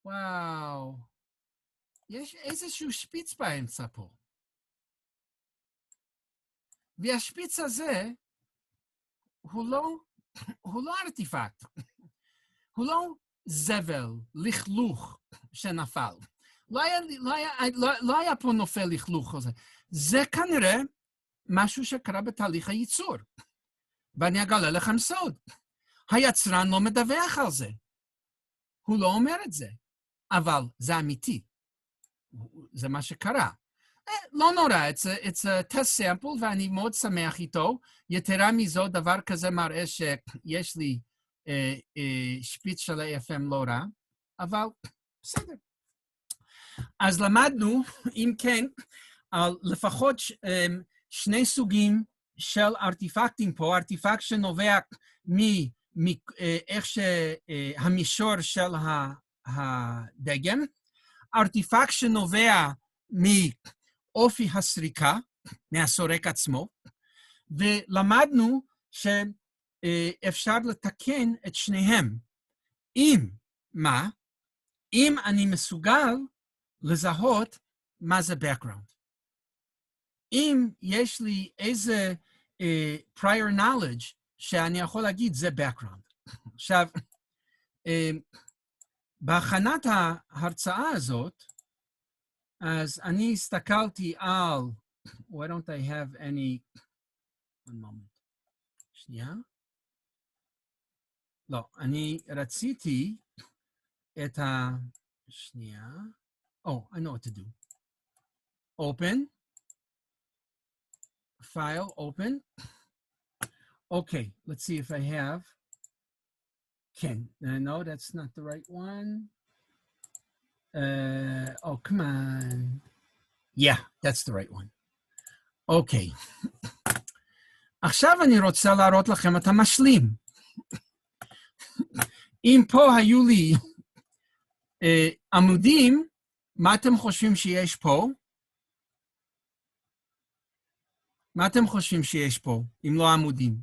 וואו. יש איזשהו שפיץ באמצע פה. והשפיץ הזה הוא לא ארטיפקט. הוא לא זבל, לכלוך שנפל. לא היה פה נופל לכלוך הזה. זה כנראה משהו שקרה בתהליך הייצור. ואני אגלה לכם סוד. היצרן לא מדווח על זה. הוא לא אומר את זה. אבל זה אמיתי. זה מה שקרה. לא נורא, it's a test sample, ואני מאוד שמח איתו. יתרה מזו, דבר כזה מראה שיש לי שפיץ של AFM לא רע, אבל בסדר. אז למדנו, אם כן, על לפחות שני סוגים של ארטיפקטים פה, ארטיפקט שנובע מאיך שהמישור של הדגם, ארטיפקט שנובע מאופי הסריקה, מהסורק עצמו, ולמדנו שאפשר לתקן את שניהם. אם אני מסוגל לזהות מה זה background. אם יש לי איזה prior knowledge שאני יכול להגיד זה background. עכשיו, בהכנת ההרצאה הזאת, אז אני הסתכלתי על, why don't I have any, one moment, שנייה. לא, אני רציתי את שנייה. Oh, I know what to do. Open. File, open. Okay, let's see if I have. Ken, no, that's not the right one. Oh, come on. Yeah, that's the right one. Okay. עכשיו אני רוצה להראות לכם את המשלים. אם פה היו לי עמודים, מה אתם חושבים שיש פה? מה אתם חושבים שיש פה, אם לא עמודים?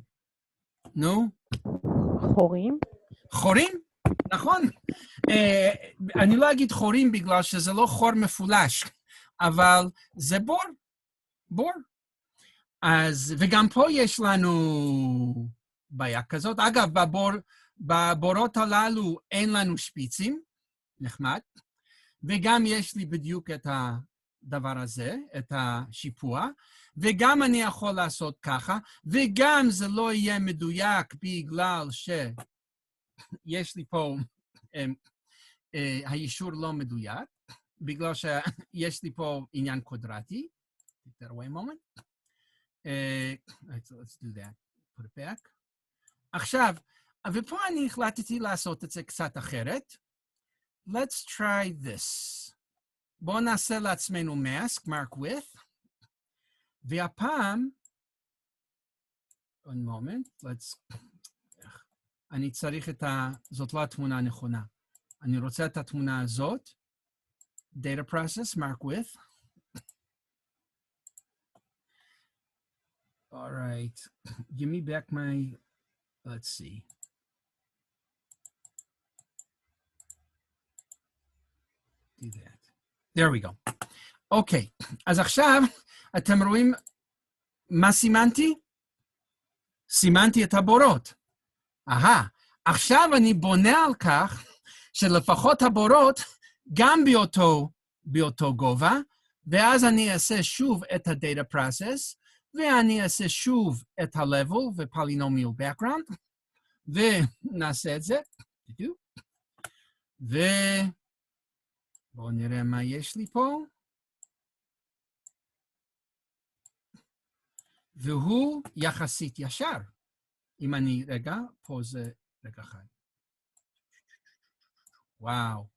נו? חורים. חורים? נכון. אני לא אגיד חורים בגלל שזה לא חור מפולש, אבל זה בור. בור. אז, וגם פה יש לנו בעיה כזאת. אגב, בבורות הללו אין לנו שפיצים, נחמד. וגם יש לי בדיוק את הדבר הזה, את השיפוע, וגם אני יכול לעשות ככה, וגם זה לא יהיה מדויק בגלל שיש לי פה, הישור לא מדויק, בגלל שיש לי פה עניין קוודרטי. Take that away a moment. Let's do that. Put it back. עכשיו, ופה אני החלטתי לעשות את זה קצת אחרת. Let's try this. בואו נעשה לעצמנו mask, mark with. והפעם, one moment, אני צריך זאת לא התמונה הנכונה. אני רוצה את התמונה הזאת. Data process, mark with. All right, give me back my, let's see. Do that. There we go. Okay, אז עכשיו אתם רואים מה סימנתי? סימנתי את הבורות. עכשיו אני בונה על כך שלפחות הבורות גם באותו גובה, ואז אני אעשה שוב את ה-data process, ואני אעשה שוב את ה-level ו-polynomial background, ונעשה את זה. בואו נראה מה יש לי פה. והוא יחסית ישר. אם אני, פה זה רגע אחד. וואו.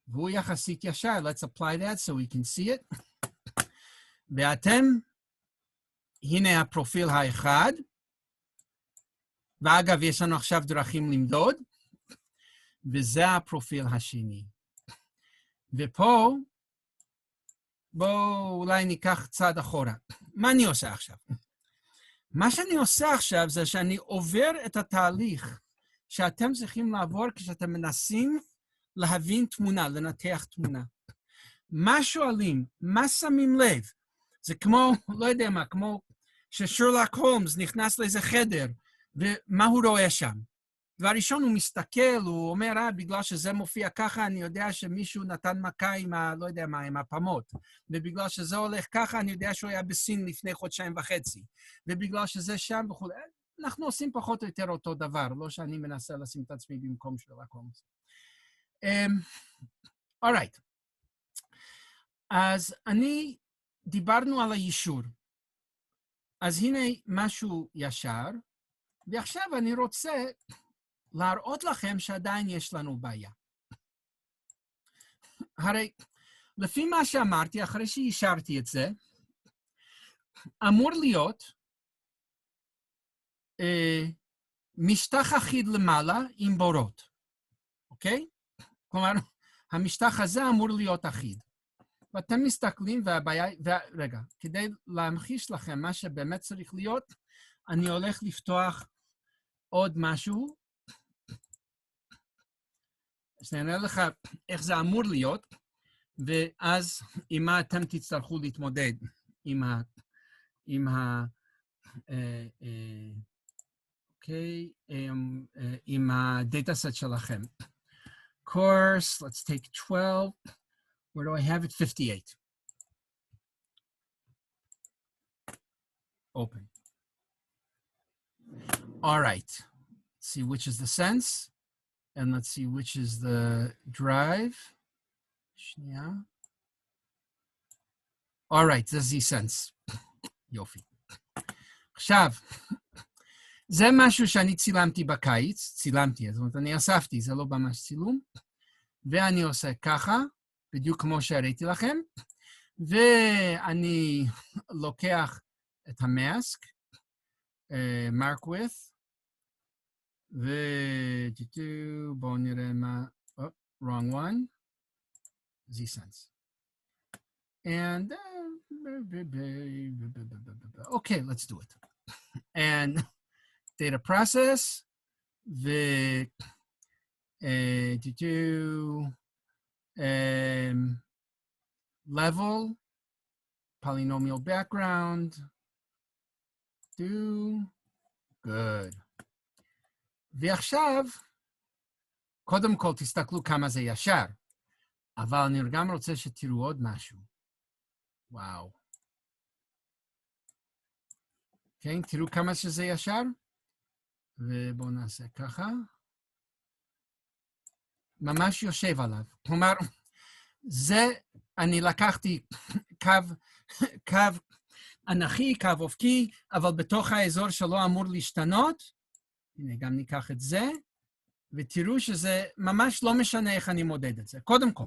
והוא יחסית ישר. Let's apply that so we can see it. ואתם, הנה הפרופיל האחד. ואגב, יש לנו עכשיו דרכים למדוד. וזה הפרופיל השני. ופה, בואו אולי ניקח צעד אחורה. מה אני עושה עכשיו? מה שאני עושה עכשיו זה שאני עובר את התהליך שאתם צריכים לעבור כשאתם מנסים להבין תמונה, לנתח תמונה. מה שואלים? מה שמים לב? זה כמו, לא יודע מה, כמו ששרלוק הולמס נכנס לאיזה חדר, ומה הוא רואה שם? דבר ראשון הוא מסתכל, הוא אומר, בגלל שזה מופיע ככה, אני יודע שמישהו נתן מכה עם לא יודע מה, עם הפמות. ובגלל שזה הולך ככה, אני יודע שהוא היה בסין לפני 1.5 חודשים. ובגלל שזה שם וכו'. אנחנו עושים פחות או יותר אותו דבר, לא שאני מנסה לשים את עצמי במקום שרלוק הולמס. alright. אז דיברנו על היישור. אז הנה משהו ישר, ועכשיו אני רוצה להראות לכם שעדיין יש לנו בעיה. הרי לפי מה שאמרתי, אחרי שהשארתי את זה, אמור להיות משטח אחיד למעלה עם בורות, אוקיי? כלומר, המשטח הזה אמור להיות אחיד. ואתם מסתכלים והבעיה, רגע, כדי להמחיש לכם מה שבאמת צריך להיות, אני הולך לפתוח עוד משהו, שאני אראה לך איך זה אמור להיות, ואז עם מה אתם תצטרכו להתמודד עם הדאטה סט שלכם. Course, let's take 12. Where do I have it? 58. Open. All right. Let's see which is the sense. And let's see which is the drive. Yeah. All right, זה Z-Sense. יופי. עכשיו, זה משהו שאני צילמתי בקיץ, צילמתי, זאת אומרת, אני אספתי, זה לא ממש צילום, ואני עושה ככה, בדיוק כמו שהראיתי לכם, ואני לוקח את המאסק, mark with, בואו נראה מה, wrong one, Z-Sense. And, okay, let's do it. And data process, level, polynomial background, good. ועכשיו, קודם כל תסתכלו כמה זה ישר, אבל אני גם רוצה שתראו עוד משהו. וואו. כן, תראו כמה שזה ישר, ובואו נעשה ככה. ממש יושב עליו. כלומר, זה, אני לקחתי קו אנכי, קו אופקי, אבל בתוך האזור שלא אמור להשתנות. הנה, גם ניקח את זה, ותראו שזה ממש לא משנה איך אני מודד את זה. קודם כל,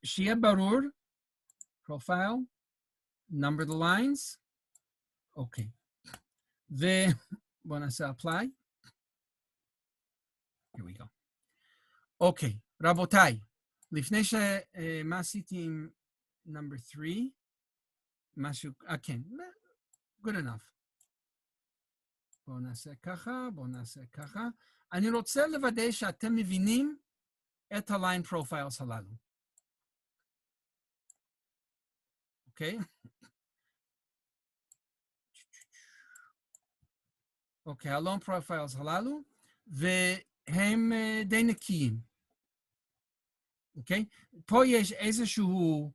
שיהיה ברור, profile, number the lines, אוקיי. ובואו נעשה apply. Here we go. אוקיי, רבותיי, לפני מה עשיתי עם number 3, משהו, כן, good enough. בואו נעשה ככה, בואו נעשה ככה. אני רוצה לוודא שאתם מבינים את ה-line profiles הללו. אוקיי? אוקיי, ה-line profiles הללו, והם די נקיים. אוקיי? פה יש איזשהו,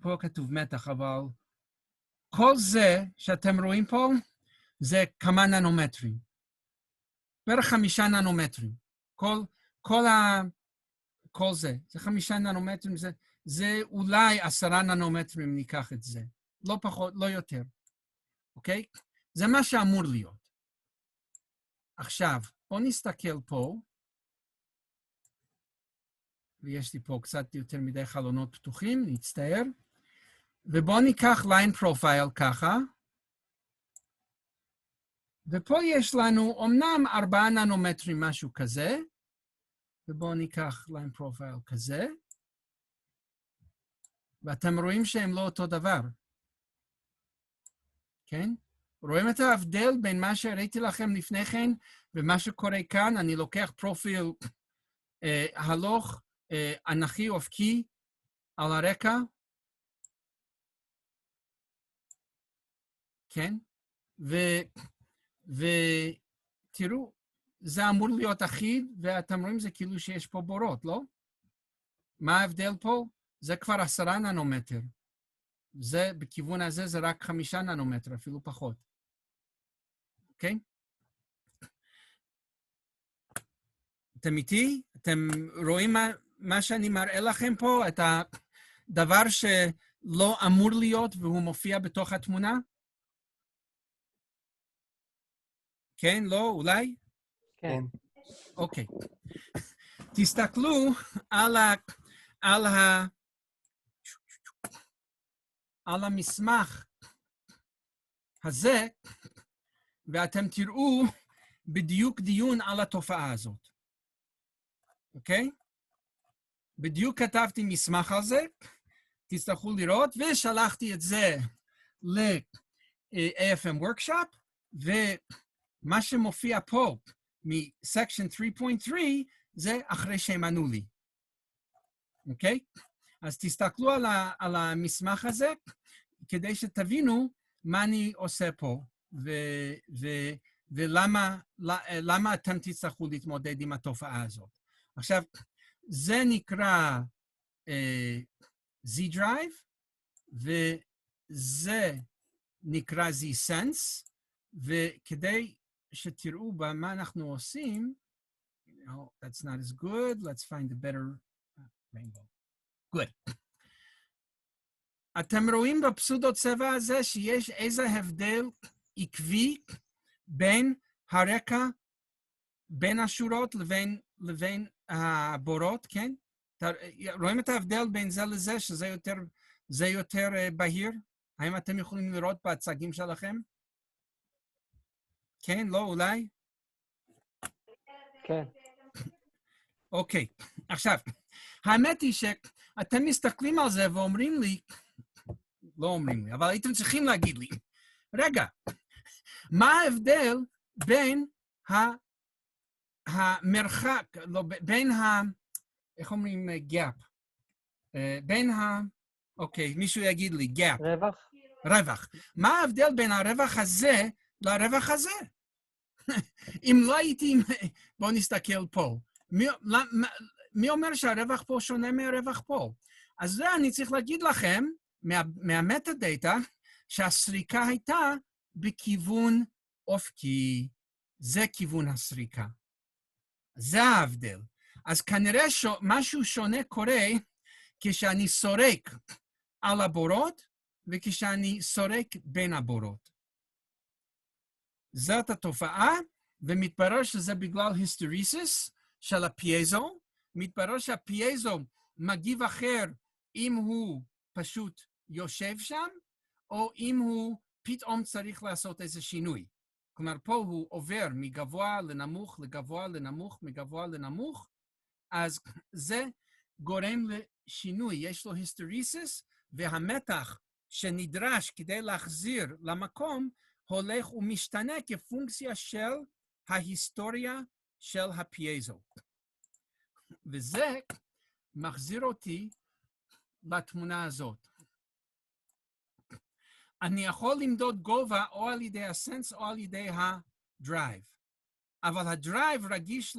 פה כתוב מתח, אבל כל זה שאתם רואים פה, זה כמה ננומטרים. בערך 5 ננומטרים. כל זה 5 ננומטרים, זה אולי 10 ננומטרים ניקח את זה. לא פחות, לא יותר. אוקיי? זה מה שאמור להיות. עכשיו, בואו נסתכל פה, ויש לי פה קצת יותר מדי חלונות פתוחים, נצטער, ובואו ניקח line profile ככה, ופה יש לנו אומנם 4 ננומטרים, משהו כזה, ובואו ניקח line profile כזה, ואתם רואים שהם לא אותו דבר. כן? רואים את ההבדל בין מה שהראיתי לכם לפני כן, ומה שקורה כאן, אני לוקח פרופיל הלוך, אנכי אופקי על הרקע, כן? ותראו, זה אמור להיות אחיד, ואתם רואים זה כאילו שיש פה בורות, לא? מה ההבדל פה? זה כבר 10 ננומטר. זה, בכיוון הזה, זה רק 5 ננומטר, אפילו פחות. אוקיי? אתם איתי? אתם רואים מה שאני מראה לכם פה? את הדבר שלא אמור להיות והוא מופיע בתוך התמונה? כן? לא? אולי? כן. אוקיי. תסתכלו על המסמך הזה, ואתם תראו בדיוק דיון על התופעה הזאת. אוקיי? בדיוק כתבתי מסמך על זה, תצטרכו לראות, ושלחתי את זה ל-AFM Workshop, ומה שמופיע פה מ-Section 3.3, זה אחרי שהם ענו לי. אוקיי? אז תסתכלו על המסמך הזה, כדי שתבינו מה אני עושה פה, ולמה אתם תצטרכו להתמודד עם התופעה הזאת. עכשיו, זה נקרא Z-Drive, וזה נקרא Z-Sense, וכדי שתראו במה אנחנו עושים, no, that's not as good, let's find a better rainbow. Good. אתם רואים בפסודו צבע הזה שיש איזה הבדל עקבי בין הרקע, בין השורות לבין הבורות, כן? רואים את ההבדל בין זה לזה, שזה יותר בהיר? האם אתם יכולים לראות בהצגים שלכם? כן, לא, אולי? כן. אוקיי, עכשיו, האמת היא שאתם מסתכלים על זה ואומרים לי, לא אומרים לי, אבל הייתם צריכים להגיד לי, רגע, מה ההבדל בין המרחק, לא, בין איך אומרים gap? בין אוקיי, מישהו יגיד לי, gap. רווח? רווח. מה ההבדל בין הרווח הזה לרווח הזה? אם לא הייתי, בואו נסתכל פה. מי אומר שהרווח פה שונה מהרווח פה? אז זה אני צריך להגיד לכם, מהמטה-דאטה, שהסריקה הייתה בכיוון אופקי. זה כיוון הסריקה. זה ההבדל. אז כנראה משהו שונה קורה כשאני סורק על הבורות, וכשאני סורק בין הבורות. זאת התופעה, ומתברר שזה בגלל היסטריסיס של הפייזו. מתברר שהפייזו מגיב אחר אם הוא פשוט יושב שם, או אם הוא פתאום צריך לעשות איזה שינוי. כלומר, פה הוא עובר מגבוה לנמוך, לגבוה לנמוך, מגבוה לנמוך, אז זה גורם לשינוי. יש לו היסטריסיס, והמתח שנדרש כדי להחזיר למקום, הולך ומשתנה כפונקציה של ההיסטוריה של הפייזו. וזה מחזיר אותי לתמונה הזאת. אני יכול למדוד גובה או על ידי הסנס או על ידי הדרייב. אבל הדרייב רגיש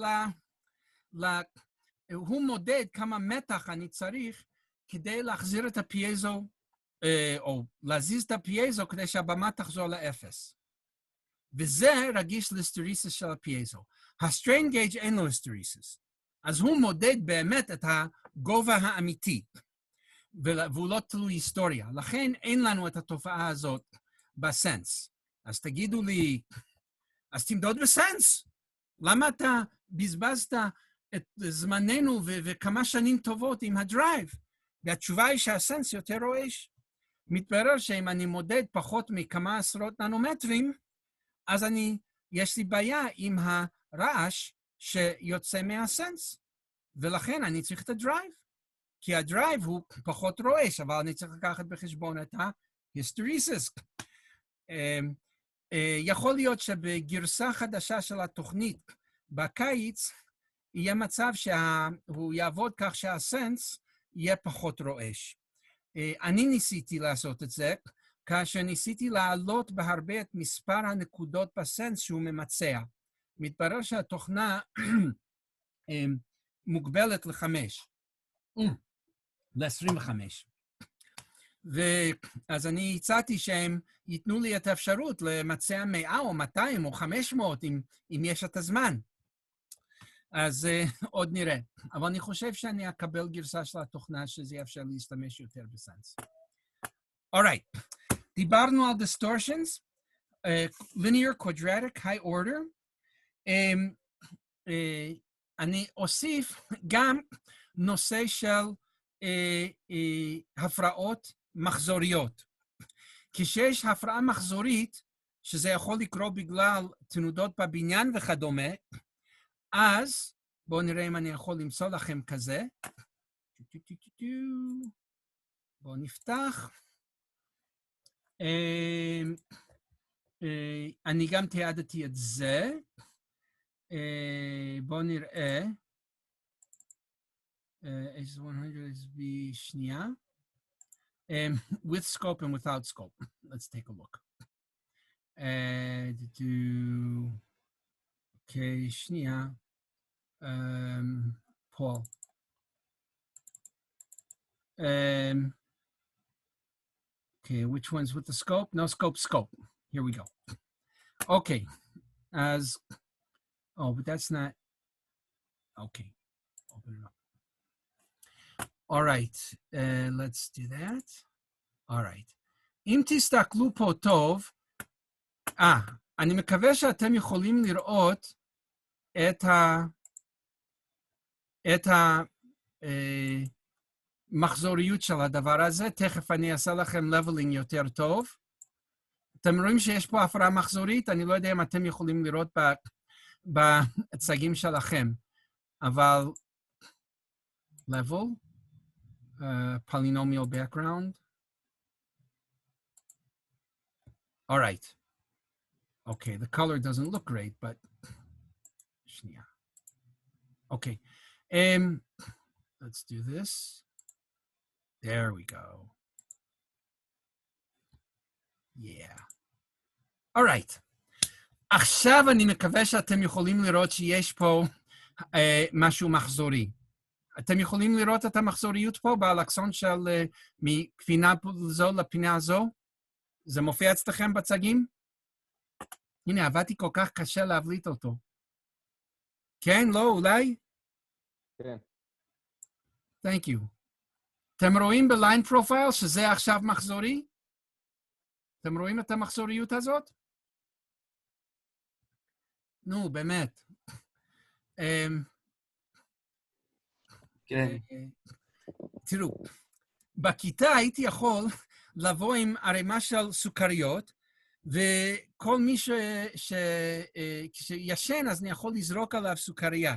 הוא מודד כמה מתח אני צריך כדי להחזיר את הפייזו, או להזיז את הפייזו כדי שהבמה תחזור לאפס. וזה רגיש להיסטריסיס של הפייזו. הסטריין גייג' אין לו היסטריסיס. אז הוא מודד באמת את הגובה האמיתי, והוא לא תלוי היסטוריה. לכן אין לנו את התופעה הזאת בסנס. אז תגידו לי, אז תמדוד בסנס. למה אתה בזבזת את זמננו וכמה שנים טובות עם הדרייב? והתשובה היא שהסנס יותר רועש. מתברר שאם אני מודד פחות מכמה עשרות ננומטרים, אז יש לי בעיה עם הרעש שיוצא מהסנס. ולכן אני צריך את הדרייב. כי הדרייב הוא פחות רועש, אבל אני צריך לקחת בחשבון את ההיסטריסיס. יכול להיות שבגרסה חדשה של התוכנית בקיץ, יהיה מצב שהוא יעבוד כך שהסנס יהיה פחות רועש. אני ניסיתי לעשות את זה, כאשר ניסיתי להעלות בהרבה את מספר הנקודות בסנס שהוא ממצע. מתברר שהתוכנה מוגבלת ל5, ל-25. אז אני הצעתי שהם ייתנו לי את האפשרות למצע 100 או 200 או 500, אם יש את הזמן. אז עוד נראה. אבל אני חושב שאני אקבל גרסה של התוכנה שזה יאפשר להשתמש יותר בסנס. Alright. דיברנו על distortions, linear, quadratic, high order. אני אוסיף גם נושא של הפרעות מחזוריות. כשיש הפרעה מחזורית, שזה יכול לקרות בגלל תנודות בבניין וכדומה, אז בואו נראה אם אני יכול למצוא לכם כזה. בואו נפתח. אני גם תיעדתי את זה. בואו נראה. S100 is בשנייה. With scope and without scope. Let's take a look. Okay, שנייה. Paul. Okay, which one's with the scope? No scope, scope. Here we go. Okay, but that's not, okay, open it up. All right, let's do that. All right. אם תסתכלו פה טוב, אני מקווה שאתם יכולים לראות את המחזוריות של הדבר הזה. תכף אני אעשה לכם leveling יותר טוב. אתם רואים שיש פה הפרעה מחזורית? אני לא יודע אם אתם יכולים לראות בצגים שלכם, אבל level, polynomial background. All right. Okay, the color doesn't look great, but okay. Let's do this. There we go. Yeah. All right. עכשיו אני מקווה שאתם יכולים לראות שיש פה משהו מחזורי. אתם יכולים לראות את המחזוריות פה באלכסון של מפינה זו לפינה זו? זה מופיע אצלכם בצגים? הנה, עבדתי כל כך קשה להבליט אותו. כן, לא, אולי? כן. Thank you. אתם רואים בליין פרופייל שזה עכשיו מחזורי? אתם רואים את המחזוריות הזאת? נו, באמת. כן. תראו, בכיתה הייתי יכול לבוא עם ערימה של סוכריות, וכל מי שישן, אז אני יכול לזרוק עליו סוכריה.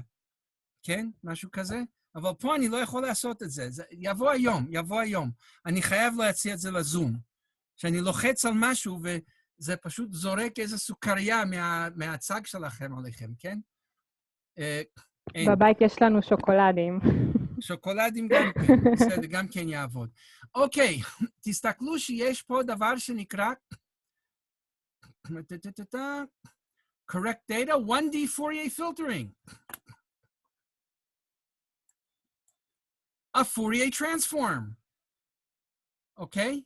כן? משהו כזה? אבל פה אני לא יכול לעשות את זה. יבוא היום. אני חייב להציע את זה לזום. שאני לוחץ על משהו, וזה פשוט זורק איזו סוכריה מהצג שלכם עליכם, כן? בבית יש לנו שוקולדים. שוקולדים גם כן, בסדר, גם כן יעבוד. אוקיי, תסתכלו שיש פה דבר שנקרא correct data, 1D Fourier filtering. A Fourier transform. אוקיי?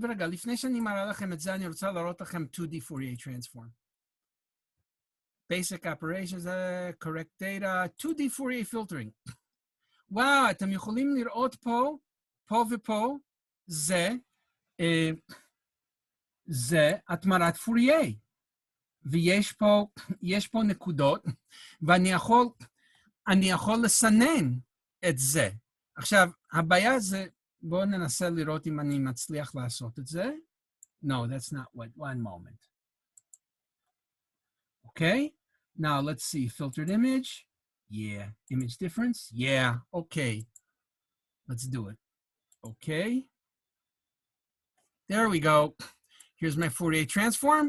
רגע, לפני שאני מראה לכם את זה, אני רוצה להראות לכם 2D Fourier transform. Basic operations, correct data, 2D Fourier filtering. וואו, אתם יכולים לראות פה ופה, זה התמרת פורייה. ויש פה נקודות, ואני יכול לסנן את זה. עכשיו, הבעיה זה, בואו ננסה לראות אם אני מצליח לעשות את זה. No, that's not what, one moment. Okay, now let's see, filtered image. Yeah, image difference. Yeah, okay. Let's do it. Okay. There we go. Here's my Fourier transform.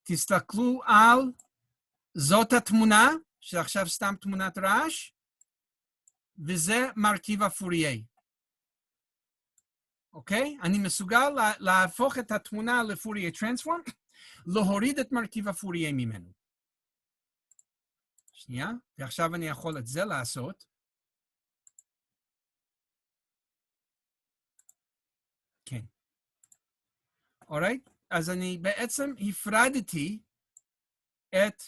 תסתכלו על זאת התמונה, שעכשיו סתם תמונת רעש, וזה מרכיב הפוריה. אוקיי? אני מסוגל להפוך את התמונה לפוריה טרנספורם, להוריד את מרכיב הפוריה ממנו. שנייה, ועכשיו אני יכול את זה לעשות. כן. אורייט? אז אני בעצם הפרדתי את,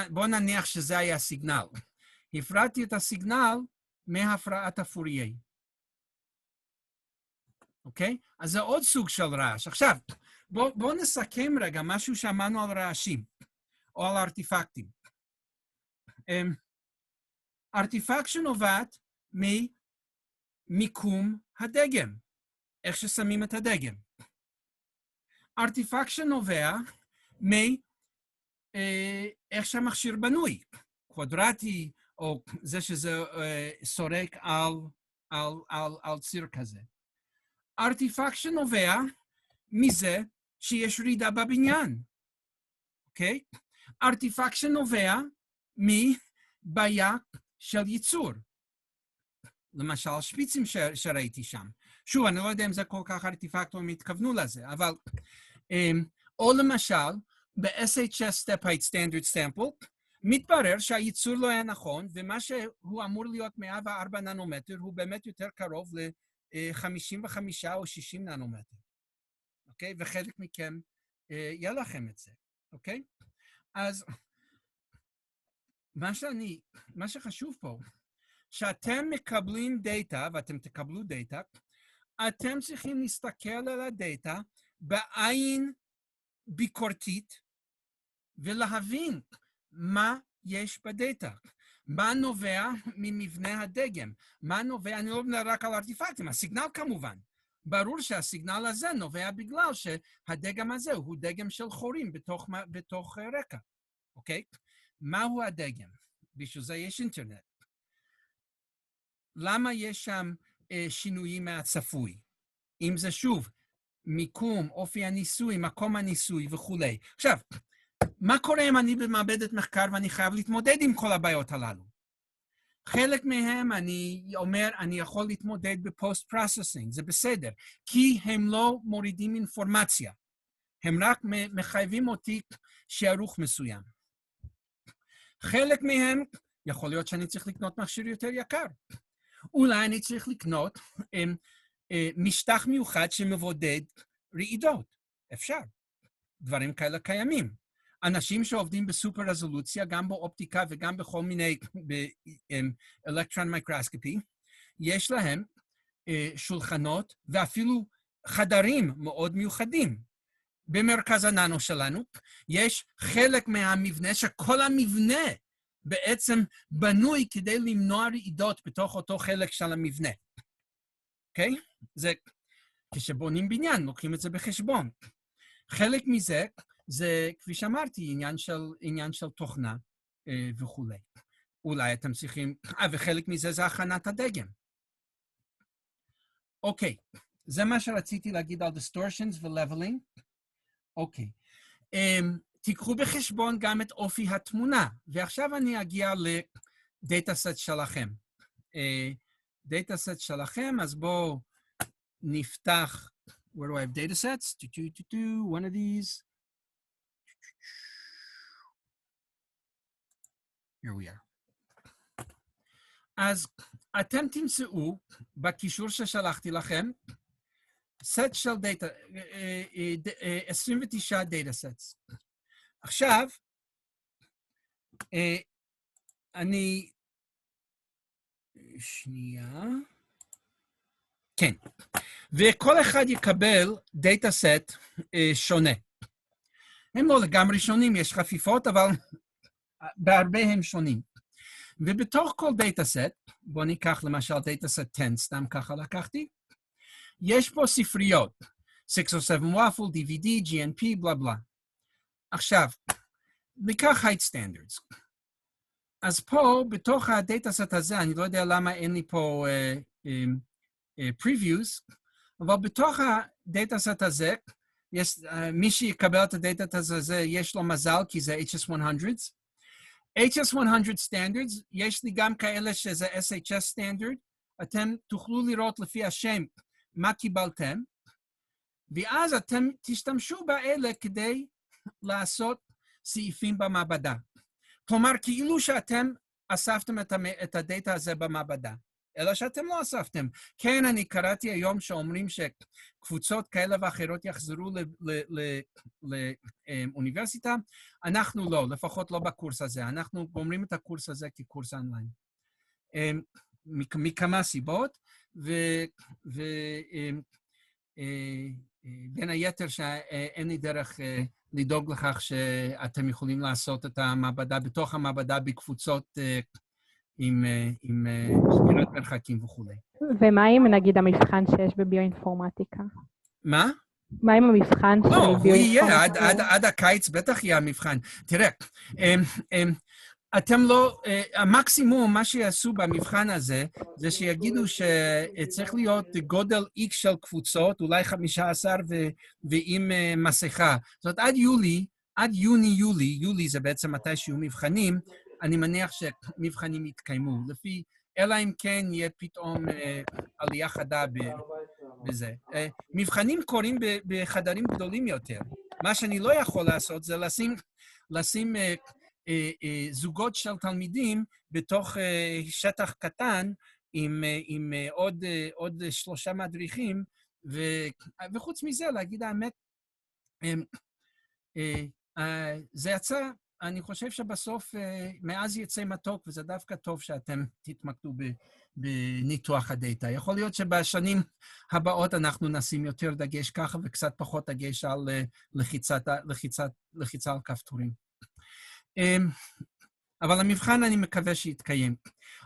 בוא נניח שזה היה סיגנל. הפרדתי את הסיגנל מהפרעת הפוריה. אוקיי? אז זה עוד סוג של רעש. עכשיו, בואו נסכם רגע משהו שאמרנו על רעשים, או על ארטיפקטים. ארטיפקט שנובעת ממיקום הדגם, איך ששמים את הדגם. ארטיפקט שנובע מאיך שהמכשיר בנוי, קוודרטי, או זה שזה סורק על ציר כזה. ארטיפקט שנובע מזה שיש רעידה בבניין, אוקיי? ארטיפקט שנובע מבעיה של ייצור. למשל, שפיצים שראיתי שם. שוב, אני לא יודע אם זה כל כך ארטיפקט או אם התכוונו לזה, אבל, או למשל, ב-SHS Step Height Standard Sample, מתברר שהייצור לא היה נכון, ומה שהוא אמור להיות 104 ננומטר, הוא באמת יותר קרוב ל-55 או 60 ננומטר. אוקיי? וחלק מכם יהיה לכם את זה. אוקיי? אז מה שחשוב פה, שאתם מקבלים דאטה, ואתם תקבלו דאטה, אתם צריכים להסתכל על הדאטה בעין ביקורתית, ולהבין מה יש בדאטה. מה נובע ממבנה הדגם? מה נובע, אני לא מדבר רק על ארטיפקטים, הסיגנל כמובן. ברור שהסיגנל הזה נובע בגלל שהדגם הזה הוא דגם של חורים בתוך רקע. אוקיי? מהו הדגם? בשביל זה יש אינטרנט. למה יש שם שינויים מהצפוי? אם זה שוב, מיקום, אופי הניסוי, מקום הניסוי וכו'. עכשיו, מה קורה אם אני במעבדת מחקר ואני חייב להתמודד עם כל הבעיות הללו? חלק מהם אני אומר, אני יכול להתמודד בפוסט-פרוססינג, זה בסדר, כי הם לא מורידים אינפורמציה. הם רק מחייבים אותי שערוך מסוים. חלק מהם, יכול להיות שאני צריך לקנות מכשיר יותר יקר. אולי אני צריך לקנות משטח מיוחד שמבודד רעידות. אפשר. דברים כאלה קיימים. אנשים שעובדים בסופר רזולוציה, גם באופטיקה וגם בכל מיני, אלקטרון מיקרוסקופי, יש להם שולחנות ואפילו חדרים מאוד מיוחדים. במרכז הננו שלנו יש חלק מהמבנה, שכל המבנה בעצם בנוי כדי למנוע רעידות בתוך אותו חלק של המבנה. אוקיי? זה, כשבונים בניין, לוקחים את זה בחשבון. חלק מזה, זה, כפי שאמרתי, עניין של תוכנה וכו'. אולי אתם צריכים, וחלק מזה זה הכנת הדגם. אוקיי, זה מה שרציתי להגיד על distortions ו-leveling. אוקיי. תיקחו בחשבון גם את אופי התמונה, ועכשיו אני אגיע לדאטה-סט שלכם. דאטה-סט שלכם, אז בואו נפתח, where do I have data sets? One of these. Here we are. אז אתם תמצאו בקישור ששלחתי לכם, סט של דאטה, 29 דאטה סטס. עכשיו, אני, שנייה, כן, וכל אחד יקבל דאטה סט שונה. הם לא לגמרי שונים, יש חפיפות, אבל בהרבה הם שונים. ובתוך כל דאטה סט, בואו ניקח למשל דאטה סט 10, סתם ככה לקחתי, יש פה ספריות, 607 וואפל, DVD, GNP, בלה בלה. עכשיו, ניקח height standards. אז פה, בתוך הדאטה סט הזה, אני לא יודע למה אין לי פה previews, אבל בתוך הדאטה סט הזה, מי שיקבל את הדאטה הזה, יש לו מזל, כי זה HS100s. HS100 standards, יש לי גם כאלה שזה SHS standard, אתם תוכלו לראות לפי השם מה קיבלתם, ואז אתם תשתמשו באלה כדי לעשות סעיפים במעבדה. כלומר, כאילו שאתם אספתם את הדאטה הזה במעבדה, אלא שאתם לא אספתם. כן, אני קראתי היום שאומרים שקבוצות כאלה ואחרות יחזרו לאוניברסיטה, אנחנו לא, לפחות לא בקורס הזה. אנחנו גומרים את הקורס הזה כקורס אונליין. מכמה סיבות, בין היתר שאין לי דרך לדאוג לכך שאתם יכולים לעשות את המעבדה, בתוך המעבדה בקבוצות עם שמירת מרחקים וכו'. ומה עם נגיד המבחן שיש בביואינפורמטיקה? מה? מה עם המבחן של ביואינפורמטיקה? הוא יהיה, עד הקיץ בטח יהיה המבחן. תראה, אתם לא, המקסימום, מה שיעשו במבחן הזה, זה שיגידו שצריך להיות גודל X של קבוצות, אולי 15 ועם מסכה. זאת אומרת, עד יוני זה בעצם מתי שיהיו מבחנים, אני מניח שמבחנים יתקיימו. אלא אם כן יהיה פתאום עלייה חדה בזה. מבחנים קורים בחדרים גדולים יותר. מה שאני לא יכול לעשות זה לשים זוגות של תלמידים בתוך שטח קטן עם עוד 3 מדריכים, וחוץ מזה, להגיד האמת, זה יצא, אני חושב שבסוף מאז יצא מתוק, וזה דווקא טוב שאתם תתמקדו בניתוח הדאטה. יכול להיות שבשנים הבאות אנחנו נשים יותר דגש ככה, וקצת פחות דגש על לחיצה על כפתורים. אבל המבחן אני מקווה שיתקיים.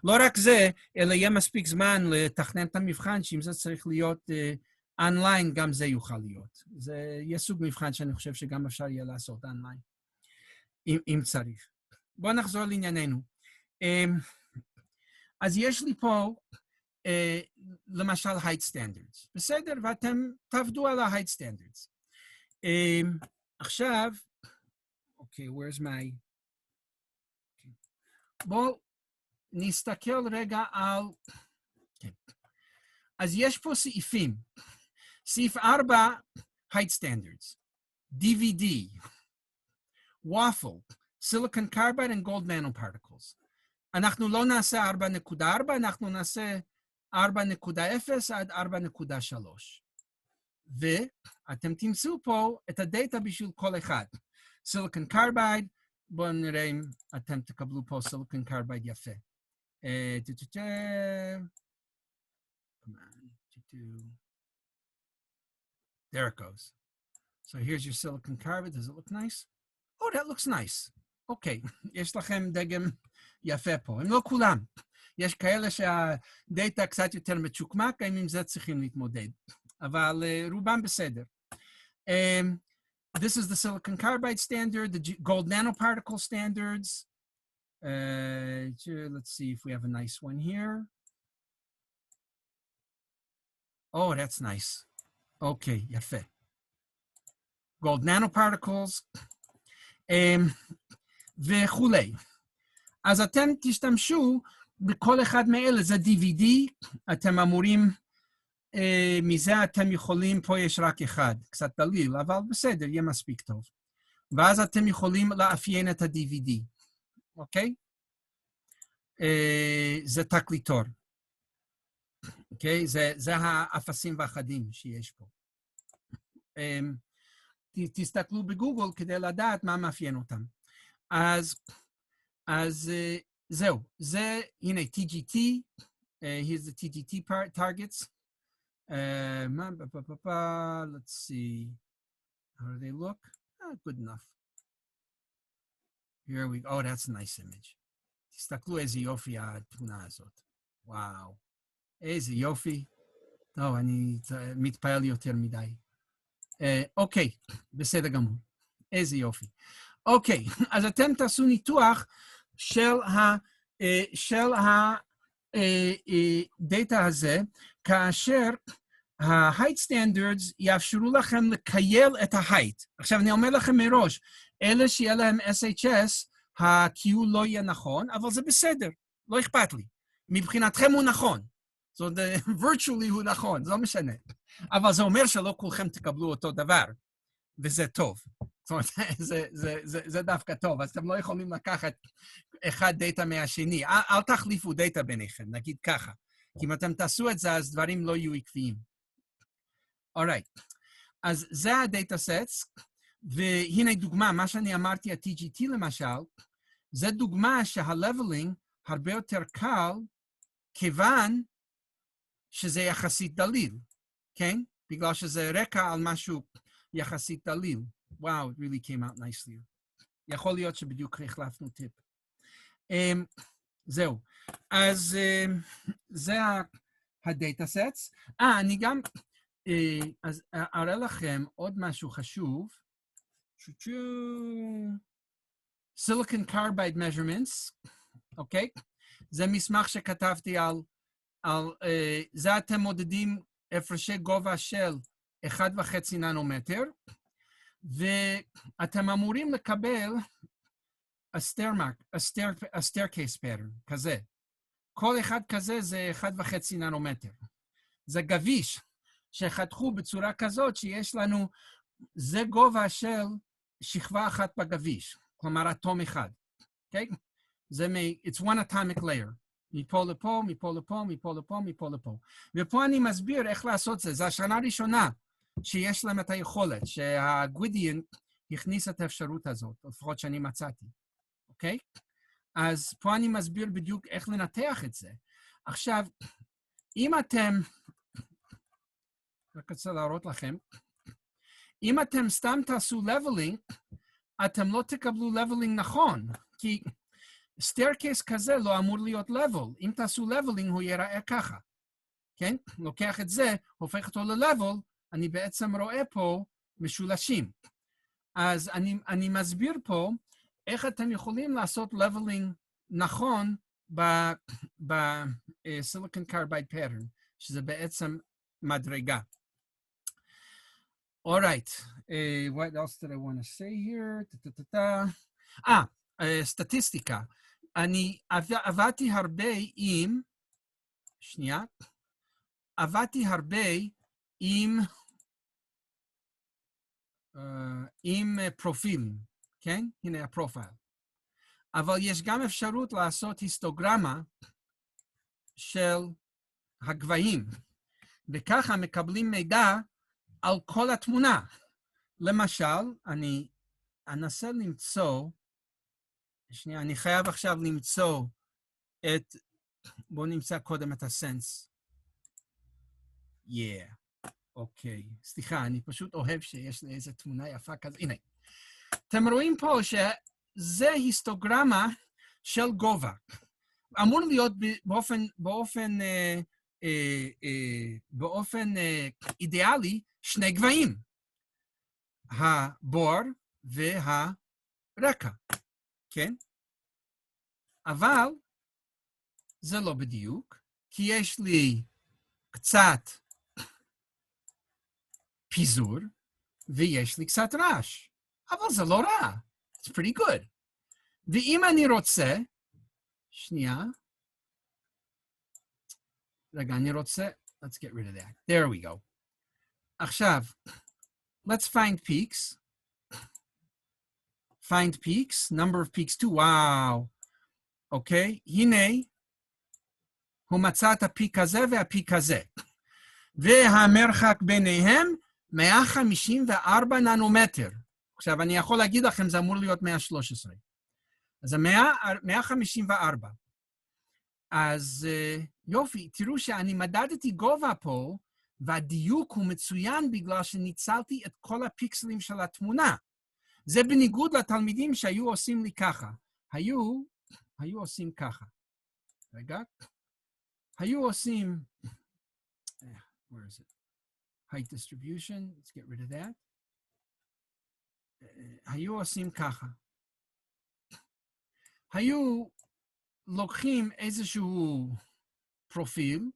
לא רק זה, אלא יהיה מספיק זמן לתכנן את המבחן, שאם זה צריך להיות אונליין, גם זה יוכל להיות. זה יהיה סוג מבחן שאני חושב שגם אפשר יהיה לעשות אונליין, אם צריך. בואו נחזור לענייננו. אז יש לי פה, למשל, height standards. בסדר? ואתם תעבדו על ה-height standards. עכשיו, אוקיי, where's my... בואו נסתכל רגע על... אז יש פה סעיפים. סעיף 4, height standards. DVD, waffle, silicon carbide and gold nanoparticles. אנחנו לא נעשה 4.4, אנחנו נעשה 4.0 עד 4.3. ואתם תמצאו פה את הדאטה בשביל כל אחד. silicon carbide, בואו נראה אם אתם תקבלו פה silicon carbide יפה. There it goes. So here's your silicon carbide. Does it look nice? Oh, that looks nice. Okay, יש לכם דגם יפה פה. הם לא כולם. יש כאלה שהדאטה קצת יותר מצ'וקמק, עם זה צריכים להתמודד. אבל רובם בסדר. This is the silicon carbide standard, the gold nanoparticle standards. Let's see if we have a nice one here. Oh, that's nice. Okay, יפה. Gold nanoparticles. וכולי. אז אתם תשתמשו בכל אחד מאלה, זה DVD, אתם אמורים, מזה אתם יכולים, פה יש רק אחד, קצת דליל, אבל בסדר, יהיה מספיק טוב. ואז אתם יכולים לאפיין את ה-DVD, אוקיי? זה תקליטור. אוקיי? זה האפסים והחדים שיש פה. תסתכלו בגוגל כדי לדעת מה מאפיין אותם. אז זהו, זה, הנה, TGT, here's the TGT targets. Let's see, how do they look? Good enough. Here we go, oh, that's a nice image. תסתכלו איזה יופי התמונה הזאת. וואו, איזה יופי. טוב, אני מתפעל יותר מדי. אוקיי, בסדר גמור. איזה יופי. אוקיי, אז אתם תעשו ניתוח של הדאטה הזה, כאשר ה-height standards יאפשרו לכם לקייל את ה-height. עכשיו, אני אומר לכם מראש, אלה שיהיה להם SHS, ה-Q לא יהיה נכון, אבל זה בסדר, לא אכפת לי. מבחינתכם הוא נכון. זאת אומרת, virtually הוא נכון, זה לא משנה. אבל זה אומר שלא כולכם תקבלו אותו דבר, וזה טוב. זאת אומרת, זה דווקא טוב, אז אתם לא יכולים לקחת אחד דאטה מהשני. אל תחליפו דאטה ביניכם, נגיד ככה. כי אם אתם תעשו את זה, אז דברים לא יהיו עקביים. אורייט. אז זה הדאטה סטס, והנה דוגמה, מה שאני אמרתי, ה-TGT למשל, זה דוגמה שהלבלינג הרבה יותר קל, כיוון שזה יחסית דליל, כן? בגלל שזה רקע על משהו יחסית דליל. Wow, it really came out nicely. יכול להיות שבדיוק החלפנו טיפ. זהו. אז זה הדאטה סטס. אני גם אז אראה לכם עוד משהו חשוב. Silicon carbide measurements, אוקיי? זה מסמך שכתבתי על זה אתם מודדים הפרשי גובה של 1.5 ננומטר, ואתם אמורים לקבל a staircase pattern, כזה. כל אחד כזה זה 1.5 ננומטר. זה גביש שחתכו בצורה כזאת שיש לנו, זה גובה של שכבה אחת בגביש, כלומר אטום אחד, אוקיי? זה it's one atomic layer. מפה לפה, מפה לפה, מפה לפה, מפה לפה. ופה אני מסביר איך לעשות זה. זו השנה הראשונה שיש להם את היכולת, שהגווידיאן הכניס את האפשרות הזאת, לפחות שאני מצאתי, אוקיי? אז פה אני מסביר בדיוק איך לנתח את זה. עכשיו, אם אתם, רק רוצה להראות לכם, אם אתם סתם תעשו לבלינג, אתם לא תקבלו לבלינג נכון, כי staircase כזה לא אמור להיות level. אם תעשו leveling, הוא ייראה ככה. כן? לוקח את זה, הופך אותו ל-level, אני בעצם רואה פה משולשים. אז אני מסביר פה איך אתם יכולים לעשות leveling נכון ב-silicon carbide pattern, שזה בעצם מדרגה. All right. What else did I want to say here? סטטיסטיקה. אני עבדתי הרבה עם, עבדתי הרבה עם פרופילים, כן? הנה הפרופיל. אבל יש גם אפשרות לעשות היסטוגרמה של הגבהים, וככה מקבלים מידע על כל התמונה. למשל, אני אנסה למצוא, אני חייב עכשיו למצוא את, בואו נמצא קודם את הסנס. אוקיי. סליחה, אני פשוט אוהב שיש לי איזו תמונה יפה כזה. הנה. אתם רואים פה שזה היסטוגרמה של גובה. אמור להיות באופן אידיאלי שני גבהים. הבור והרקע. כן? אבל זה לא בדיוק, כי יש לי קצת פיזור, ויש לי קצת רעש. אבל זה לא רע. It's pretty good. ואם אני רוצה, שנייה, רגע, אני רוצה, let's get rid of that. There we go. עכשיו, let's find peaks. Find peaks, number of peaks too, וואו. אוקיי, הנה, הוא מצא את הפיק הזה והפיק הזה. והמרחק ביניהם 154 ננומטר. עכשיו, אני יכול להגיד לכם, זה אמור להיות 113. אז 154. אז יופי, תראו שאני מדדתי גובה פה, והדיוק הוא מצוין בגלל שניצלתי את כל הפיקסלים של התמונה. זה בניגוד לתלמידים שהיו עושים לי ככה. היו עושים ככה. רגע. היו עושים, where is it? Height distribution, let's get rid of that. היו עושים ככה. היו לוקחים איזשהו פרופיל,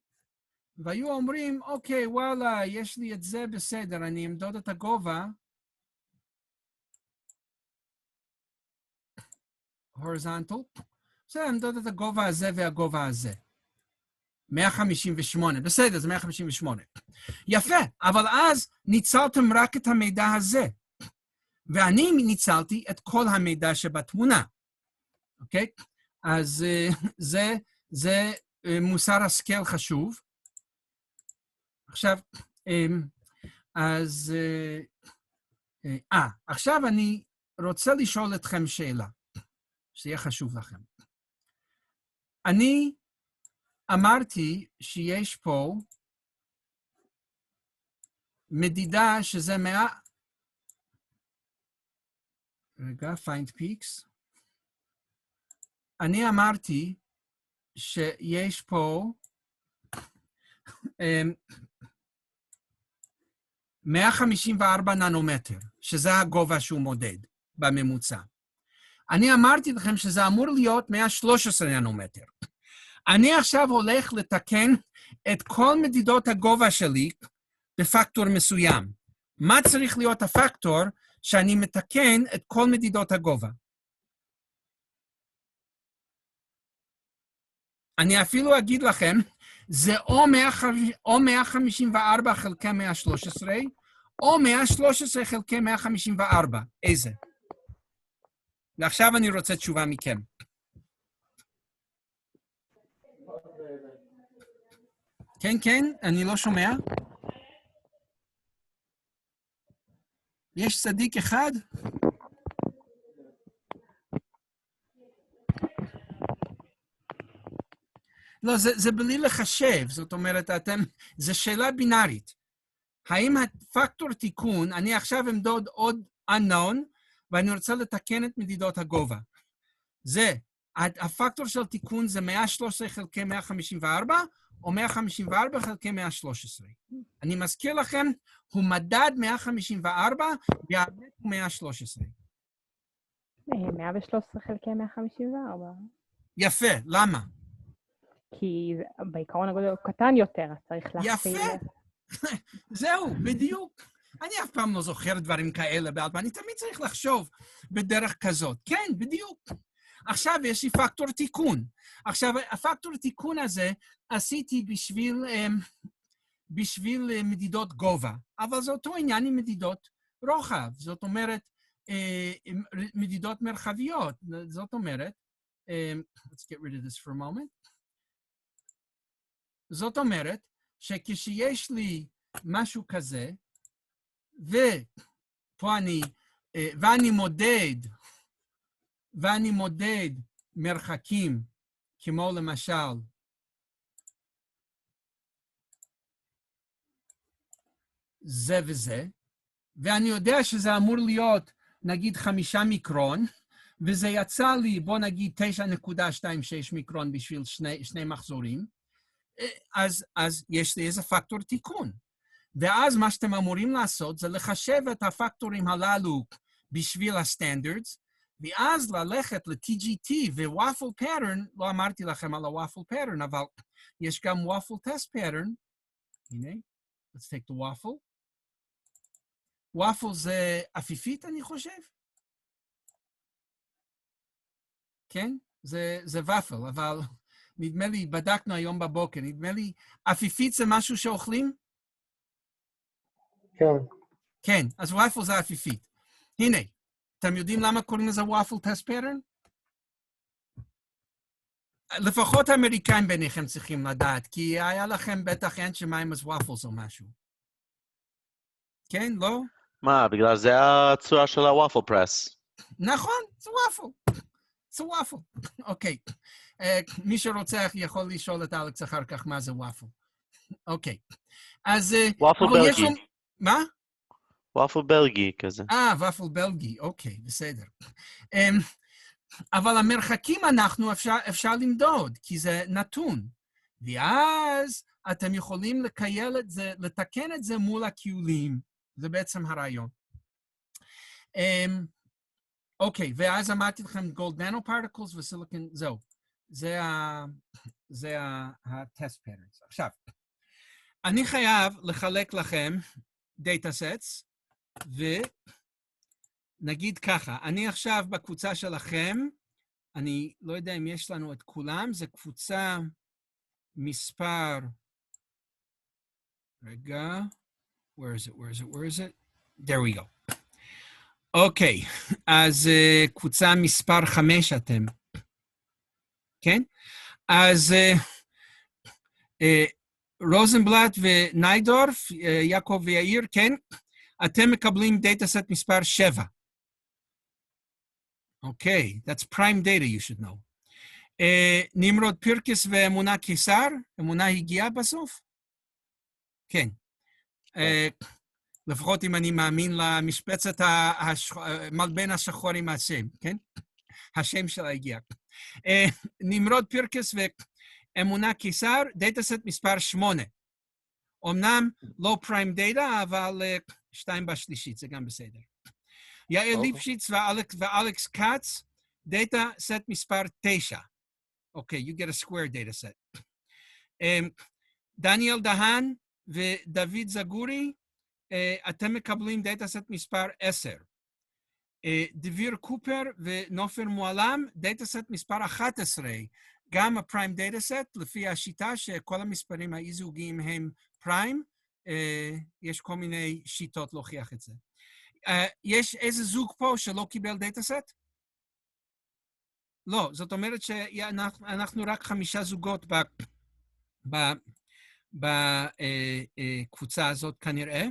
והיו אומרים, אוקיי, וואלה, יש לי את זה בסדר, אני אמדוד את הגובה, horizontal, בסדר, אמדוד את הגובה הזה והגובה הזה. 158, בסדר, זה 158. יפה, אבל אז ניצלתם רק את המידע הזה, ואני ניצלתי את כל המידע שבתמונה, אוקיי? אז זה מוסר השכל חשוב. עכשיו, עכשיו אני רוצה לשאול אתכם שאלה, שיהיה חשוב לכם. אני אמרתי שיש פה מדידה שזה רגע, find peaks. אני אמרתי שיש פה 154 ננומטר, שזה הגובה שהוא מודד בממוצע. אני אמרתי לכם שזה אמור להיות 113 ננומטר. אני עכשיו הולך לתקן את כל מדידות הגובה שלי בפקטור מסוים. מה צריך להיות הפקטור שאני מתקן את כל מדידות הגובה? אני אפילו אגיד לכם, זה או 154 חלקי 113, או 113 חלקי 154. איזה? ועכשיו אני רוצה תשובה מכם. כן, כן, אני לא שומע. יש צדיק אחד? לא, זה בלי לחשב, זאת אומרת, זה שאלה בינארית. האם הפקטור תיקון, אני עכשיו אמדוד עוד unknown, ואני רוצה לתקן את מדידות הגובה. הפקטור של תיקון זה 113 חלקי 154, או 154 חלקי 113. אני מזכיר לכם, הוא מדד 154, והאמת הוא 113. 113 חלקי 154. יפה, למה? כי בעיקרון הגודל הוא קטן יותר, אז צריך להכפיל. יפה, זהו, בדיוק. אני אף פעם לא זוכר דברים כאלה, אני תמיד צריך לחשוב בדרך כזאת. כן, בדיוק. עכשיו יש לי פקטור תיקון. עכשיו, הפקטור תיקון הזה עשיתי בשביל מדידות גובה, אבל זה אותו עניין עם מדידות רוחב. זאת אומרת, מדידות מרחביות. זאת אומרת, let's get rid of this for a moment. זאת אומרת, שכשיש לי משהו כזה, ופה ואני מודד מרחקים, כמו למשל, זה וזה, ואני יודע שזה אמור להיות, נגיד, 5 מיקרון, וזה יצא לי, בוא נגיד, 9.26 מיקרון בשביל שני מחזורים, אז יש לי איזה פקטור תיקון. ואז מה שאתם אמורים לעשות זה לחשב את הפקטורים הללו בשביל הסטנדרדס, ואז ללכת ל-TGT ו-Waffle Pattern, לא אמרתי לכם על ה-Waffle Pattern, אבל יש גם Waffle Test Pattern. הנה, let's take the Waffle. Waffle זה אפיפית, אני חושב? כן? זה ופל, אבל נדמה לי, בדקנו היום בבוקר, נדמה לי, אפיפית זה משהו שאוכלים? כן. כן, אז וואפל זה אפיפית. הנה, אתם יודעים למה קוראים לזה וואפל טסט פטרן? לפחות האמריקאים ביניכם צריכים לדעת, כי היה לכם בטח אנשי מים אז וואפלס או משהו. כן, לא? מה, בגלל זה הצורה של הוואפל פרס. נכון, זה וואפל. זה וואפל. אוקיי. מי שרוצה יכול לשאול את אלכס אחר כך מה זה וואפל. אוקיי. אז... וואפל בלגי. מה? וואפל בלגי כזה. וואפל בלגי, אוקיי, בסדר. אבל המרחקים אפשר למדוד, כי זה נתון. ואז אתם יכולים לתקן את זה מול הכיולים. זה בעצם הרעיון. אוקיי, ואז אמרתי לכם גולד ננו פרטיקלס וסיליקון, זהו. זה ה-test patterns. עכשיו, אני חייב לחלק לכם datasets, ונגיד ככה, אני עכשיו בקבוצה שלכם, אני לא יודע אם יש לנו את כולם, זה קבוצה מספר, רגע, where is it? There we go. אוקיי, אז קבוצה מספר 5 אתם, כן? אז רוזנבלט וניידורף, יעקב ויאיר, כן? אתם מקבלים דאטאסט מספר 7. אוקיי, that's prime data you should know. נמרוד פירקס ואמונה קיסר, אמונה הגיעה בסוף? כן. לפחות אם אני מאמין למשבצת מלבן השחור עם השם, כן? השם שלה הגיע. נמרוד פירקס ואמונה קיסר, דאטאסט מספר 8. אמנם לא פריים דאטה, אבל 2 בשלישית, זה גם בסדר. יעל ליפשיץ ואלכס קאץ, דאטאסט מספר 9. אוקיי, you get a square data set. דניאל דהן ודוד זגורי, אתם מקבלים דאטאסט מספר 10. דביר קופר ונופר מועלם, דאטאסט מספר 11. גם הפריים דאטאסט, לפי השיטה שכל המספרים האי-זוגיים הם פריים, יש כל מיני שיטות להוכיח את זה. יש איזה זוג פה שלא קיבל דאטאסט? לא, זאת אומרת שאנחנו רק 5 זוגות בקבוצה הזאת כנראה.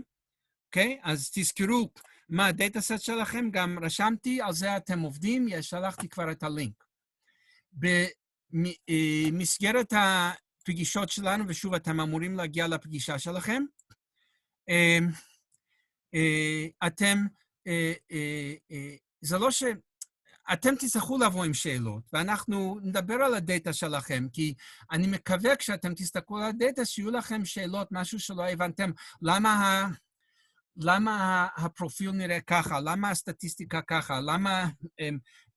אוקיי? אז תזכרו מה הדאטאסט שלכם, גם רשמתי, על זה אתם עובדים, שלחתי כבר את הלינק. במסגרת הפגישות שלנו, ושוב, אתם אמורים להגיע לפגישה שלכם, אתם, זה לא ש... אתם תצטרכו לבוא עם שאלות, ואנחנו נדבר על הדאטה שלכם, כי אני מקווה כשאתם תסתכלו על הדאטה, שיהיו לכם שאלות, משהו שלא הבנתם, למה הפרופיל נראה ככה, למה הסטטיסטיקה ככה, למה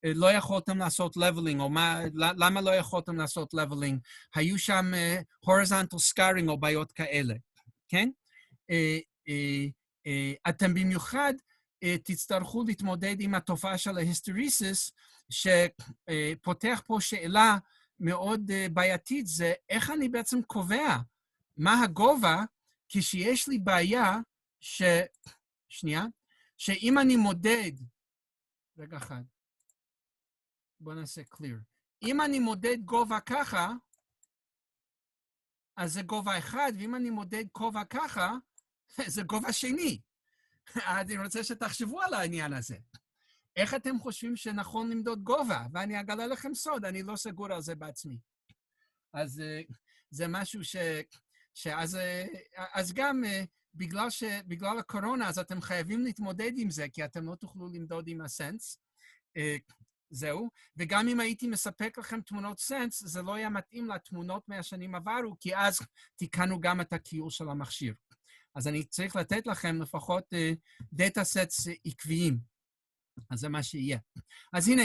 לא יכולתם לעשות leveling, או למה לא יכולתם לעשות leveling, היו שם horizontal scarring או בעיות כאלה, כן? אתם במיוחד תצטרכו להתמודד עם התופעה של ההיסטריסיס, שפותח פה שאלה מאוד בעייתית, זה איך אני בעצם קובע מה הגובה, כשיש לי בעיה שאם אני מודד, רגע אחד, בוא נעשה clear, אם אני מודד גובה ככה, אז זה גובה אחד, ואם אני מודד גובה ככה, זה גובה שני. אני רוצה שתחשבו על העניין הזה. איך אתם חושבים שנכון למדוד גובה? ואני אגלה לכם סוד, אני לא סגור על זה בעצמי. אז זה משהו אז גם בגלל הקורונה, אז אתם חייבים להתמודד עם זה, כי אתם לא תוכלו למדוד עם הסנס. זהו. וגם אם הייתי מספק לכם תמונות סנס, זה לא היה מתאים לתמונות מהשנים עברו, כי אז תיקנו גם את הכיול של המכשיר. אז אני צריך לתת לכם לפחות דאטה-סטס עקביים. אז זה מה שיהיה. אז הנה,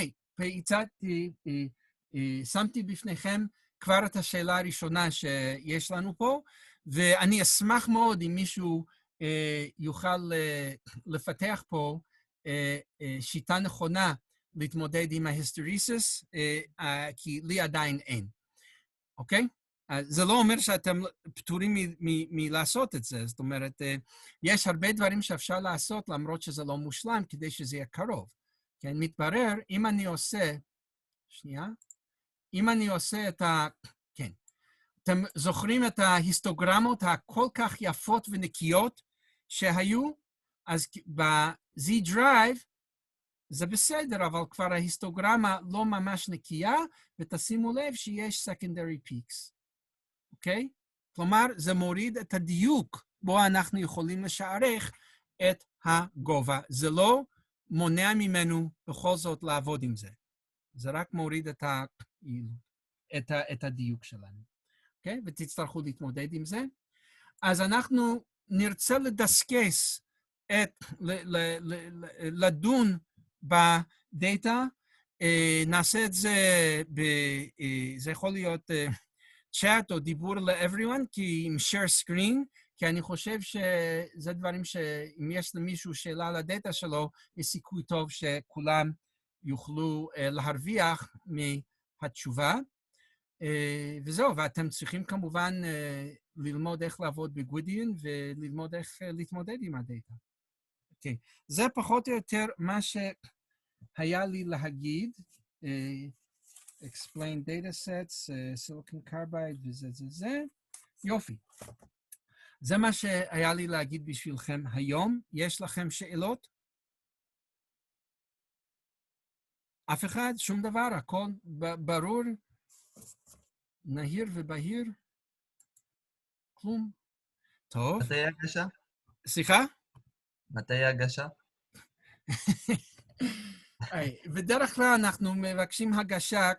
שמתי בפניכם כבר את השאלה הראשונה שיש לנו פה, ואני אשמח מאוד אם מישהו יוכל לפתח פה שיטה נכונה להתמודד עם ההיסטריסיס, כי לי עדיין אין. אוקיי? זה לא אומר שאתם פטורים מלעשות את זה. זאת אומרת, יש הרבה דברים שאפשר לעשות, למרות שזה לא מושלם, כדי שזה יהיה קרוב. כן, מתברר, אם אני עושה, אם אני עושה את כן. אתם זוכרים את ההיסטוגרמות הכל כך יפות ונקיות שהיו? אז ב-Z Drive זה בסדר, אבל כבר ההיסטוגרמה לא ממש נקייה, ותשימו לב שיש secondary peaks. אוקיי? כלומר, זה מוריד את הדיוק בו אנחנו יכולים לשערך את הגובה. זה לא מונע ממנו בכל זאת לעבוד עם זה. זה רק מוריד את הדיוק שלנו. אוקיי? ותצטרכו להתמודד עם זה. אז אנחנו נרצה לדסקס לדון בדאטה. נעשה את זה, זה יכול להיות צ'אט או דיבור ל-everyone, כי עם share screen, כי אני חושב שזה דברים שאם יש למישהו שאלה על הדאטה שלו, יש סיכוי טוב שכולם יוכלו להרוויח מהתשובה. וזהו, ואתם צריכים כמובן ללמוד איך לעבוד בגווידיאן וללמוד איך להתמודד עם הדאטה. אוקיי, זה פחות או יותר מה שהיה לי להגיד. explain data sets, silicon carbide וזה. יופי. זה מה שהיה לי להגיד בשבילכם היום. יש לכם שאלות? אף אחד? שום דבר? הכל ברור? נהיר ובהיר? כלום? טוב. מתי הגשה? סליחה? מתי הגשה? בדרך כלל אנחנו מבקשים הגשה,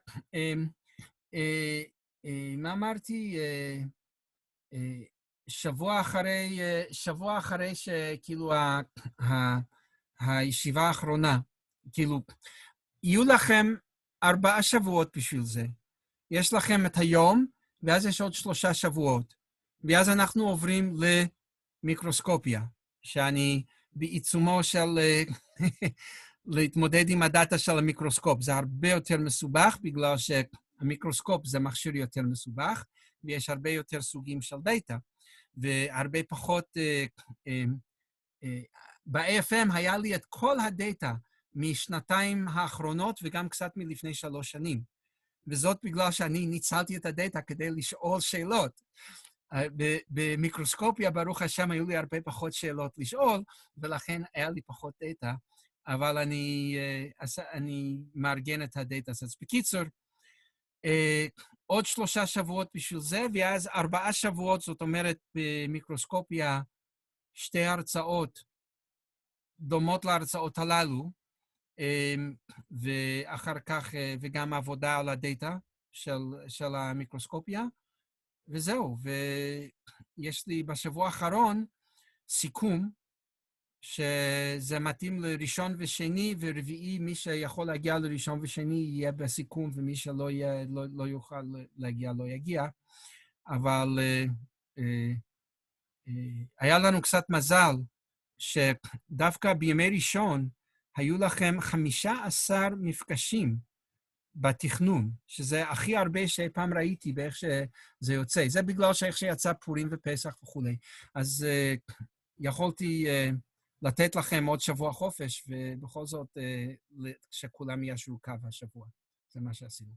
מה אמרתי? שבוע אחרי שכאילו הישיבה האחרונה, כאילו, יהיו לכם 4 שבועות בשביל זה. יש לכם את היום, ואז יש עוד 3 שבועות. ואז אנחנו עוברים למיקרוסקופיה, שאני בעיצומו של להתמודד עם הדאטה של המיקרוסקופ. זה הרבה יותר מסובך, בגלל שהמיקרוסקופ זה מכשיר יותר מסובך, ויש הרבה יותר סוגים של דאטה. והרבה פחות... ב-AFM היה לי את כל הדאטה משנתיים האחרונות, וגם קצת מלפני 3 שנים. וזאת בגלל שאני ניצלתי את הדאטה כדי לשאול שאלות. במיקרוסקופיה, ברוך השם, היו לי הרבה פחות שאלות לשאול, ולכן היה לי פחות דאטה, אבל אני מארגן את הדאטה. אז בקיצור, עוד 3 שבועות בשביל זה, ואז 4 שבועות, זאת אומרת, במיקרוסקופיה, 2 הרצאות דומות להרצאות הללו, ואחר כך, וגם עבודה על הדאטה של המיקרוסקופיה, וזהו. ויש לי בשבוע האחרון סיכום, שזה מתאים לראשון ושני, ורביעי, מי שיכול להגיע לראשון ושני יהיה בסיכום, ומי שלא לא יוכל להגיע, לא יגיע. אבל היה לנו קצת מזל, שדווקא בימי ראשון היו לכם 15 מפגשים בתכנון, שזה הכי הרבה שפעם ראיתי באיך שזה יוצא. זה בגלל שאיך שיצא פורים ופסח וכו'. אז יכולתי לתת לכם עוד שבוע חופש, ובכל זאת שכולם ישרו קו השבוע. זה מה שעשינו.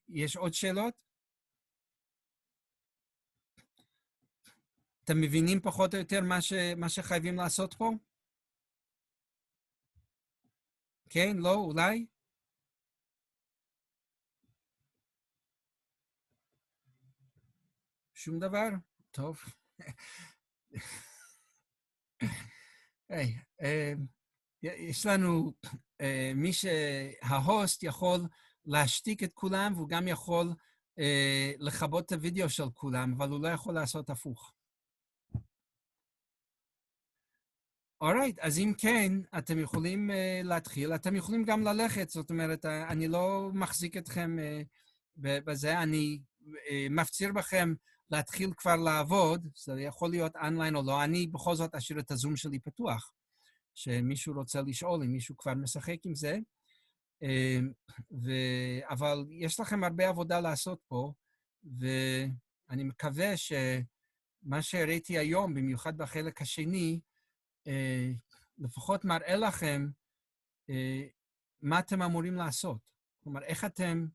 יש עוד שאלות? אתם מבינים פחות או יותר מה שחייבים לעשות פה? כן? לא? אולי? שום דבר? טוב. יש לנו, מי שההוסט יכול להשתיק את כולם, והוא גם יכול לכבות את הוידאו של כולם, אבל הוא לא יכול לעשות הפוך. אורייט, אז אם כן, אתם יכולים להתחיל, אתם יכולים גם ללכת, זאת אומרת, אני לא מחזיק אתכם בזה, אני מפציר בכם להתחיל כבר לעבוד, זה יכול להיות אונליין או לא, אני בכל זאת אשאיר את הזום שלי פתוח, שמישהו רוצה לשאול אם מישהו כבר משחק עם זה, אבל יש לכם הרבה עבודה לעשות פה, ואני מקווה שמה שהראיתי היום, במיוחד בחלק השני, לפחות מראה לכם מה אתם אמורים לעשות. כלומר, איך אתם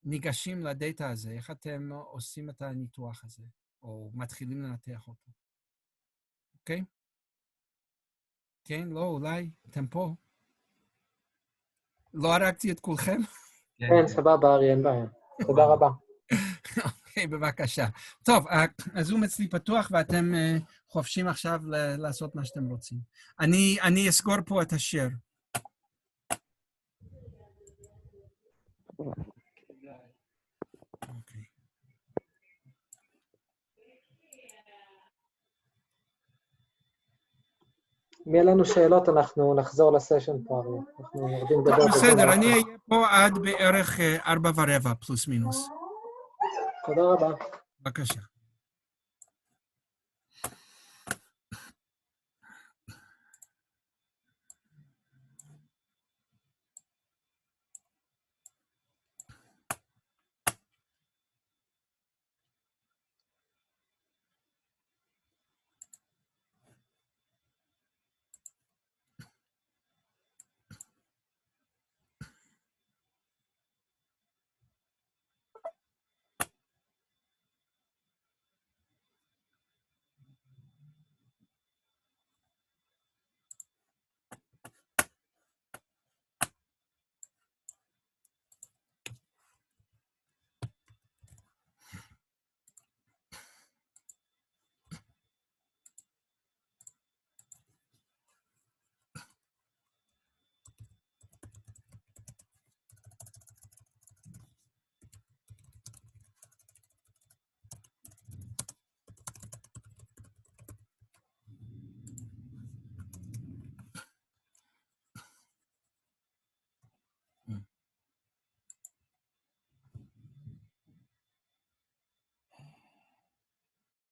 ניגשים לדאטה הזה, איך אתם עושים את הניתוח הזה, או מתחילים לנתח אותו. אוקיי? כן, לא, אולי, אתם פה. לא הרגתי את כולכם? כן, סבבה, ארי, אין בעיה. תודה רבה. אוקיי, בבקשה. טוב, הזום אצלי פתוח, ואתם חופשים עכשיו לעשות מה שאתם רוצים. אני אסגור פה את השיר. אוקיי. אם יהיה לנו שאלות, אנחנו נחזור לסשן פה, ארי. אנחנו יורדים לדבר. בסדר, אני אהיה פה עד בערך 4:15, פלוס מינוס. תודה רבה. בבקשה.